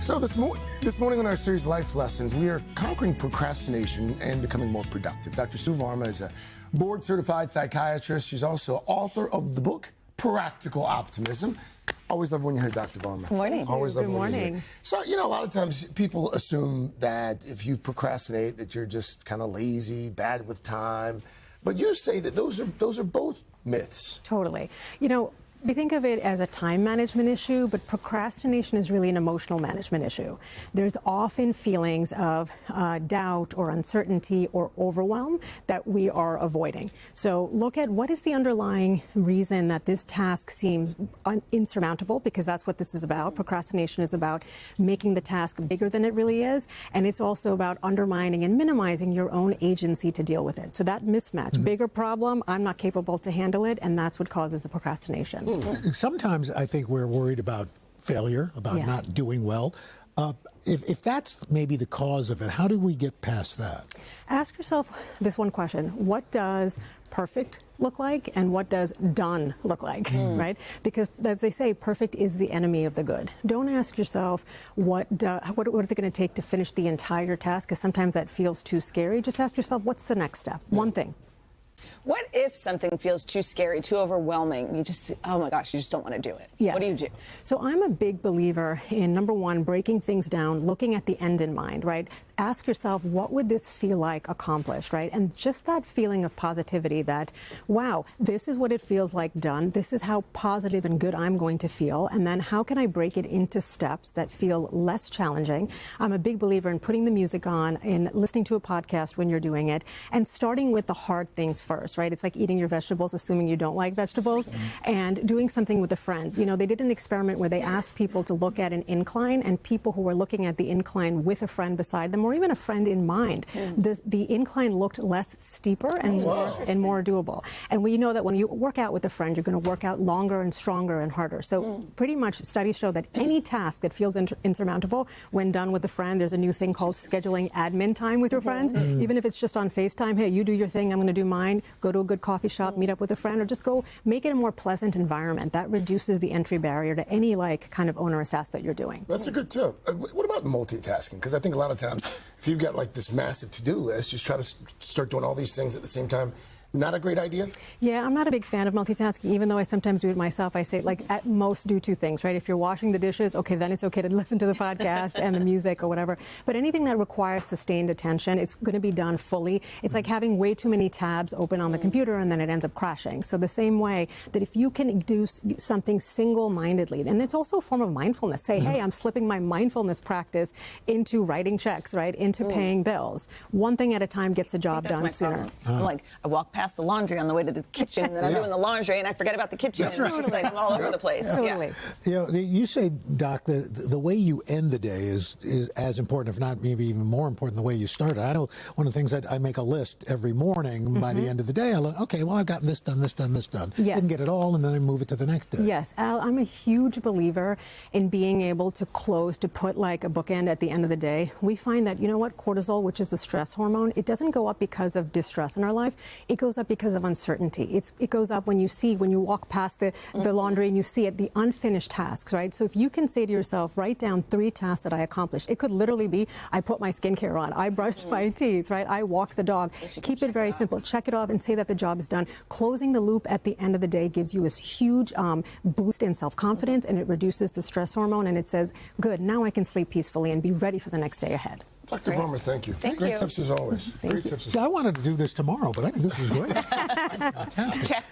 So this morning on our series Life Lessons, we are conquering procrastination and becoming more productive. Dr. Varma is a board-certified psychiatrist. She's also author of the book, Practical Optimism. Always love when you hear Dr. Varma. Good morning. Always love Good when morning. you hear. So, a lot of times people assume that if you procrastinate that you're just kind of lazy, bad with time. But you say that those are both myths. Totally. We think of it as a time management issue, but procrastination is really an emotional management issue. There's often feelings of doubt or uncertainty or overwhelm that we are avoiding. So look at what is the underlying reason that this task seems insurmountable, because that's what this is about. Procrastination is about making the task bigger than it really is, and it's also about undermining and minimizing your own agency to deal with it. So that mismatch, bigger problem, I'm not capable to handle it, and that's what causes the procrastination. Sometimes I think we're worried about failure, about not doing well. If that's maybe the cause of it, how do we get past that? Ask yourself this one question. What does perfect look like, and what does done look like, right? Because as they say, perfect is the enemy of the good. Don't ask yourself what are they going to take to finish the entire task, because sometimes that feels too scary. Just ask yourself, what's the next step? One thing. What if something feels too scary, too overwhelming? You just, oh my gosh, you just don't want to do it. Yes. What do you do? So I'm a big believer in, number one, breaking things down, looking at the end in mind, right? Ask yourself, what would this feel like accomplished, right? And just that feeling of positivity that, wow, this is what it feels like done. This is how positive and good I'm going to feel. And then how can I break it into steps that feel less challenging? I'm a big believer in putting the music on, in listening to a podcast when you're doing it, and starting with the hard things first, right? It's like eating your vegetables, assuming you don't like vegetables, and doing something with a friend. They did an experiment where they asked people to look at an incline, and people who were looking at the and with a friend beside them, or even a friend in mind, the incline looked less steeper and more doable. And we know that when you work out with a friend, you're going to work out longer and stronger and harder. So pretty much studies show that any task that feels insurmountable, when done with a friend, there's a new thing called scheduling admin time with your friends. Even if it's just on FaceTime, hey, you do your thing, I'm going to do mine. Go to a good coffee shop, meet up with a friend, or just go make it a more pleasant environment. That reduces the entry barrier to any kind of onerous task that you're doing. That's a good tip. What about multitasking? Because I think a lot of times, if you've got like this massive to-do list, just try to start doing all these things at the same time. Not a great idea? Yeah, I'm not a big fan of multitasking, even though I sometimes do it myself. I say, at most, do two things, right? If you're washing the dishes, okay, then it's okay to listen to the podcast and the music or whatever. But anything that requires sustained attention, it's going to be done fully. It's like having way too many tabs open on the computer, and then it ends up crashing. So the same way that if you can do something single-mindedly, and it's also a form of mindfulness. Say, hey, I'm slipping my mindfulness practice into writing checks, right, into paying bills. One thing at a time gets the job done sooner. I walk past the laundry on the way to the kitchen, and I'm doing the laundry, and I forget about the kitchen. That's and it's just like I'm all over the place. Totally. You say, Doc, the way you end the day is as important, if not maybe even more important, than the way you start it. I know one of the things that I make a list every morning. By the end of the day, I look, okay, well, I've gotten this done, this done, this done. Yes. Didn't get it all, and then I move it to the next day. Yes, Al, I'm a huge believer in being able to close, to put like a bookend at the end of the day. We find that, cortisol, which is the stress hormone, it doesn't go up because of distress in our life. It goes up because of uncertainty. It goes up when you walk past the laundry and you see it, the unfinished tasks, right? So if you can say to yourself, write down 3 tasks that I accomplished. It could literally be, I put my skincare on, I brushed my teeth, right? I walked the dog. Keep it very simple. Check it off and say that the job is done. Closing the loop at the end of the day gives you a huge boost in self-confidence, and it reduces the stress hormone, and it says, good, now I can sleep peacefully and be ready for the next day ahead. Dr. Varma, thank you. Great tips as always. Great tips. See, I wanted to do this tomorrow, but I think this was great. Fantastic. Check.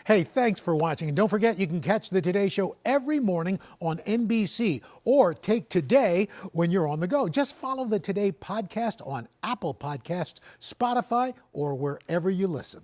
Hey, thanks for watching. And don't forget, you can catch the Today Show every morning on NBC, or take Today when you're on the go. Just follow the Today podcast on Apple Podcasts, Spotify, or wherever you listen.